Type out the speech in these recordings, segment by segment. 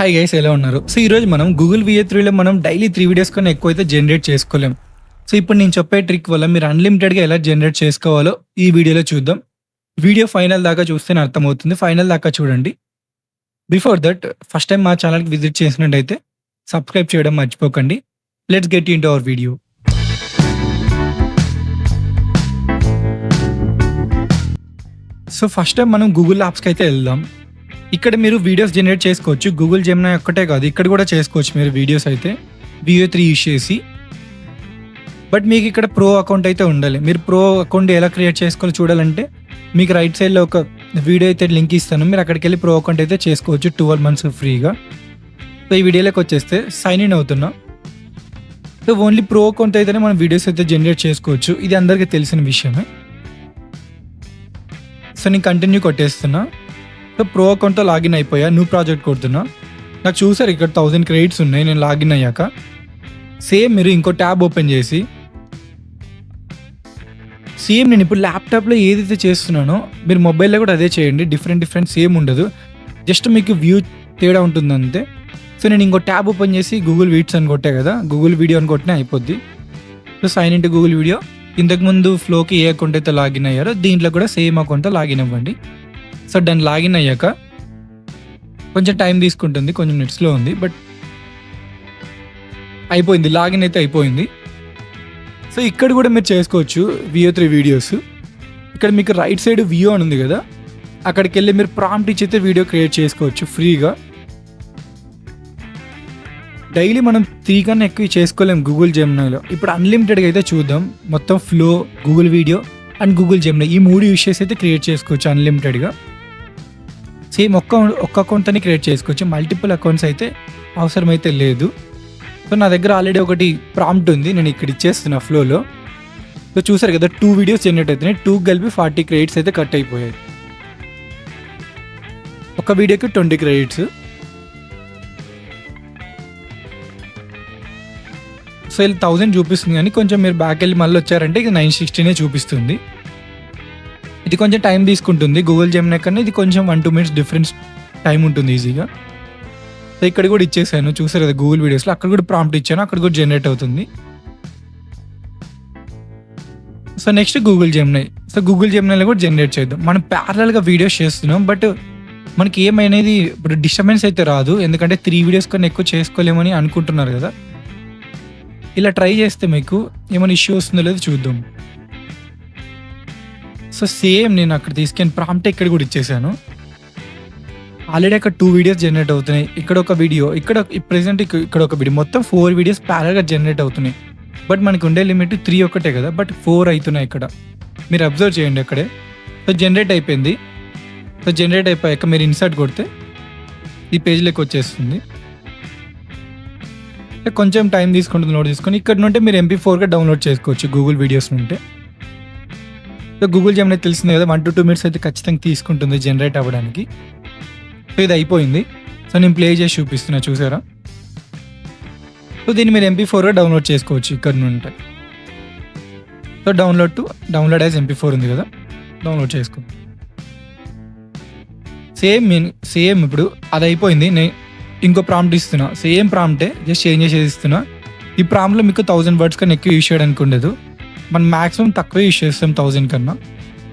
Hi guys, ఎలా ఉన్నారు? So ఈరోజు మనం గూగుల్ VA3లో మనం డైలీ 3 వీడియోస్ కన్నా ఎక్కువైతే జనరేట్ చేసుకోలేం. సో ఇప్పుడు నేను చెప్పే ట్రిక్ వల్ల మీరు అన్లిమిటెడ్గా ఎలా జనరేట్ చేసుకోవాలో ఈ వీడియోలో చూద్దాం. వీడియో ఫైనల్ దాకా చూస్తేనే అర్థమవుతుంది. ఫైనల్ దాకా చూడండి. బిఫోర్ దట్ ఫస్ట్ టైం మా ఛానల్కి విజిట్ చేసినట్టయితే సబ్స్క్రైబ్ చేయడం మర్చిపోకండి. Let's get in to our video. So first time మనం గూగుల్ యాప్స్కి అయితే వెళ్దాం. ఇక్కడ మీరు వీడియోస్ జనరేట్ చేసుకోవచ్చు. గూగుల్ జెమినీ ఒక్కటే కాదు, ఇక్కడ కూడా చేసుకోవచ్చు మీరు వీడియోస్ అయితే VA3 యూస్ చేసి. బట్ మీకు ఇక్కడ ప్రో అకౌంట్ అయితే ఉండాలి. మీరు ప్రో అకౌంట్ ఎలా క్రియేట్ చేసుకోవాలో చూడాలంటే మీకు రైట్ సైడ్లో ఒక వీడియో అయితే లింక్ ఇస్తాను. మీరు అక్కడికి వెళ్ళి ప్రో అకౌంట్ అయితే చేసుకోవచ్చు 12 months ఫ్రీగా. సో ఈ వీడియోలోకి వచ్చేస్తే సైన్ ఇన్ అవుతున్నా. సో ఓన్లీ ప్రో అకౌంట్ అయితేనే మనం వీడియోస్ అయితే జనరేట్ చేసుకోవచ్చు. ఇది అందరికీ తెలిసిన విషయమే. సో నేను కంటిన్యూ కొట్టేస్తున్నా. సో ప్రో అకౌంట్తో లాగిన్ అయిపోయా. న్యూ ప్రాజెక్ట్ కొడుతున్నా. నాకు చూసారు ఇక్కడ 1000 క్రెడిట్స్ ఉన్నాయి. నేను లాగిన్ అయ్యాక సేమ్ మీరు ఇంకో ట్యాబ్ ఓపెన్ చేసి సేమ్ నేను ఇప్పుడు ల్యాప్టాప్లో ఏదైతే చేస్తున్నానో మీరు మొబైల్లో కూడా అదే చేయండి. డిఫరెంట్ సేమ్ ఉండదు, జస్ట్ మీకు వ్యూ తేడా ఉంటుంది అంతే. సో నేను ఇంకో ట్యాబ్ ఓపెన్ చేసి గూగుల్ వీడ్స్ అని కొట్టే కదా, గూగుల్ వీడియో అని కొట్టినా అయిపోద్ది. So sign in to Google video. ఇంతకుముందు ఫ్లోకి ఏ అకౌంట్ అయితే లాగిన్ అయ్యారో దీంట్లో కూడా సేమ్ అకౌంట్తో లాగిన్ అవ్వండి. సో దాన్ని లాగిన్ అయ్యాక కొంచెం టైం తీసుకుంటుంది, కొంచెం నెట్ స్లో ఉంది, బట్ అయిపోయింది. లాగిన్ అయితే అయిపోయింది. సో ఇక్కడ కూడా మీరు చేసుకోవచ్చు VA3 వీడియోస్. ఇక్కడ మీకు రైట్ సైడ్ వ్యూ అని ఉంది కదా, అక్కడికి వెళ్ళి మీరు ప్రాంప్ట్ ఇచ్చి అయితే వీడియో క్రియేట్ చేసుకోవచ్చు ఫ్రీగా. డైలీ మనం 3 కన్నా ఎక్కువ చేసుకోలేం గూగుల్ జెమినీలో. ఇప్పుడు అన్లిమిటెడ్గా అయితే చూద్దాం. మొత్తం flow, Google video and Google Gemini ఈ 3 యూస్ చేసి అయితే క్రియేట్ చేసుకోవచ్చు అన్లిమిటెడ్గా. సేమ్ ఒక్క అకౌంట్ని క్రియేట్ చేసుకోవచ్చు. మల్టిపుల్ అకౌంట్స్ అయితే అవసరమైతే లేదు. సో నా దగ్గర ఆల్రెడీ ఒకటి ప్రాంప్ట్ ఉంది, నేను ఇక్కడ ఇచ్చేస్తున్నా ఫ్లోలో. సో చూసారు కదా 2 వీడియోస్ జనరేట్ అవుతున్నాయి. 2 కలిపి 40 క్రెడిట్స్ అయితే కట్ అయిపోయాయి. ఒక వీడియోకి 20 క్రెడిట్స్. సో ఇది 1000 చూపిస్తుంది, కానీ కొంచెం మీరు బ్యాక్ వెళ్ళి మళ్ళీ వచ్చారంటే ఇది 960 చూపిస్తుంది. ఇది కొంచెం టైం తీసుకుంటుంది. గూగుల్ జెమినీ కన్నా ఇది కొంచెం 1-2 minutes డిఫరెన్స్ టైం ఉంటుంది ఈజీగా. సో ఇక్కడ కూడా ఇచ్చేసాను, చూసారు కదా గూగుల్ వీడియోస్లో. అక్కడ కూడా ప్రాంప్ట్ ఇచ్చాను, అక్కడ కూడా జనరేట్ అవుతుంది. So next Google Gemini. So Google జెమినీలో కూడా జనరేట్ చేద్దాం. మనం ప్యారలల్గా వీడియోస్ చేస్తున్నాం, బట్ మనకి ఏమైనది ఇప్పుడు డిస్టర్బెన్స్ అయితే రాదు, ఎందుకంటే 3 వీడియోస్ కన్నా ఎక్కువ చేసుకోలేమని అనుకుంటున్నారు కదా. ఇలా ట్రై చేస్తే మీకు ఏమైనా ఇష్యూ వస్తుందో లేదో చూద్దాం. సో సేమ్ నేను అక్కడ తీసుకెళ్ళి ప్రాంప్ట్ ఇక్కడ కూడా ఇచ్చేసాను. ఆల్రెడీ అక్కడ 2 వీడియోస్ జనరేట్ అవుతున్నాయి. ఇక్కడ ఒక వీడియో, ఇక్కడ ప్రెసెంట్ ఇక్కడ ఒక వీడియో, మొత్తం 4 వీడియోస్ ప్యారల్గా జనరేట్ అవుతున్నాయి. బట్ మనకు ఉండే లిమిట్ 3 ఒకటే కదా, బట్ 4 అవుతున్నాయి ఇక్కడ. మీరు అబ్జర్వ్ చేయండి అక్కడే. సో జనరేట్ అయిపోయింది. సో జనరేట్ అయిపోయాక మీరు ఇన్సర్ట్ కొడితే ఈ పేజ్లోకి వచ్చేస్తుంది. కొంచెం టైం తీసుకుంటుంది నోట్ తీసుకొని. ఇక్కడ నుండి మీరు MP4గా డౌన్లోడ్ చేసుకోవచ్చు గూగుల్ వీడియోస్ నుండి. సో గూగుల్ జెమినీ తెలిసింది కదా, 1-2 minutes అయితే ఖచ్చితంగా తీసుకుంటుంది జనరేట్ అవ్వడానికి. సో ఇది అయిపోయింది. సో నేను ప్లే చేసి చూపిస్తున్నా, చూసారా. సో దీన్ని మీరు MP4గా డౌన్లోడ్ చేసుకోవచ్చు ఇక్కడ నుండి. సో డౌన్లోడ్ యాజ్ MP4 ఉంది కదా, డౌన్లోడ్ చేసుకో. సేమ్ ఇప్పుడు అది అయిపోయింది. నేను ఇంకో ప్రాంప్ట్ ఇస్తున్నా, సేమ్ ప్రాంప్టే జస్ట్ చేంజ్ చేసేది ఇస్తున్నా. ఈ ప్రాంప్ట్లో మీకు 1000 words కన్నా ఎక్కువ యూస్ చేయడానికి ఉండదు. మనం మ్యాక్సిమం తక్కువ యూస్ చేస్తాం 1000 కన్నా.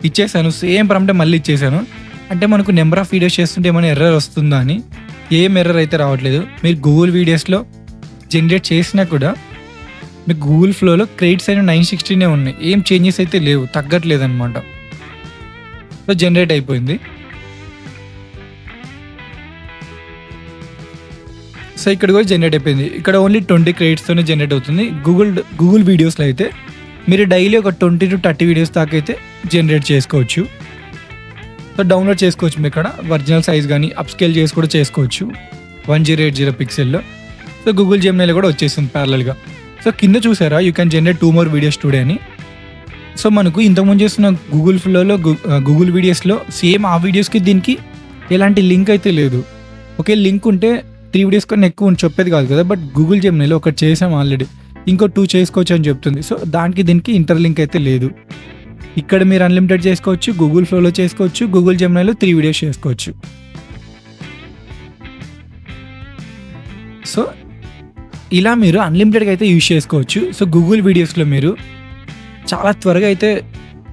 ఇచ్చేసాను, సేమ్ ప్రాంప్టే మళ్ళీ ఇచ్చేసాను. అంటే మనకు నెంబర్ ఆఫ్ వీడియోస్ చేస్తుంటే ఏమైనా ఎర్రర్ వస్తుందా అని. ఏం ఎర్రర్ అయితే రావట్లేదు. మీరు గూగుల్ వీడియోస్లో జనరేట్ చేసినా కూడా మీకు గూగుల్ ఫ్లోలో క్రెడిట్స్ అయిన 960 ఉన్నాయి. ఏం చేంజెస్ అయితే లేవు, తగ్గట్లేదు అనమాట. సో జనరేట్ అయిపోయింది. సో ఇక్కడ కూడా జనరేట్ అయిపోయింది. ఇక్కడ ఓన్లీ 20 క్రెడిట్స్తోనే జనరేట్ అవుతుంది. గూగుల్ వీడియోస్లో అయితే మీరు డైలీ ఒక 20-30 వీడియోస్ దాకా అయితే జనరేట్ చేసుకోవచ్చు. సో డౌన్లోడ్ చేసుకోవచ్చు. మీరు ఇక్కడ ఒరిజినల్ సైజ్ కానీ అప్స్కేల్ చేసి కూడా చేసుకోవచ్చు 1080 పిక్సెల్లో. సో గూగుల్ జెమినీలో కూడా వచ్చేసింది ప్యారలల్గా. సో కింద చూసారా, you can generate 2 more videos today అని. సో మనకు ఇంతకుముందు చేస్తున్న గూగుల్ ఫ్లోలో గూగుల్ వీడియోస్లో సేమ్ ఆ వీడియోస్కి దీనికి ఎలాంటి లింక్ అయితే లేదు. ఒకే లింక్ ఉంటే 3 వీడియోస్ కన్నా ఎక్కువ చెప్పేది కాదు కదా, బట్ గూగుల్ జెమినీలో ఒకటి చేసాం ఆల్రెడీ, ఇంకో 2 చేసుకోవచ్చు అని చెప్తుంది. సో దానికి దీనికి ఇంటర్లింక్ అయితే లేదు. ఇక్కడ మీరు అన్లిమిటెడ్ చేసుకోవచ్చు, గూగుల్ ఫ్లోలో చేసుకోవచ్చు, గూగుల్ జెమినీలో 3 వీడియోస్ చేసుకోవచ్చు. సో ఇలా మీరు అన్లిమిటెడ్గా అయితే యూజ్ చేసుకోవచ్చు. సో గూగుల్ వీడియోస్లో మీరు చాలా త్వరగా అయితే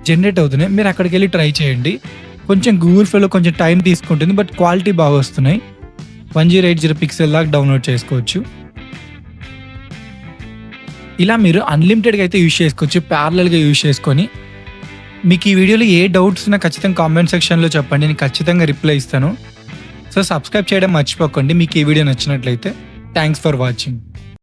జనరేట్ అవుతున్నాయి. మీరు అక్కడికి వెళ్ళి ట్రై చేయండి. కొంచెం గూగుల్ ఫ్లోలో కొంచెం టైం తీసుకుంటుంది, బట్ క్వాలిటీ బాగా వస్తున్నాయి. 1080 పిక్సెల్ దాకా డౌన్లోడ్ చేసుకోవచ్చు. ఇలా మీరు అన్లిమిటెడ్గా అయితే యూజ్ చేసుకోవచ్చు, ప్యారలల్గా యూజ్ చేసుకొని. మీకు ఈ వీడియోలో ఏ డౌట్స్ ఉన్నా ఖచ్చితంగా కామెంట్ సెక్షన్లో చెప్పండి, నేను ఖచ్చితంగా రిప్లై ఇస్తాను. సో సబ్స్క్రైబ్ చేయడం మర్చిపోకండి మీకు ఈ వీడియో నచ్చినట్లయితే. Thanks for watching.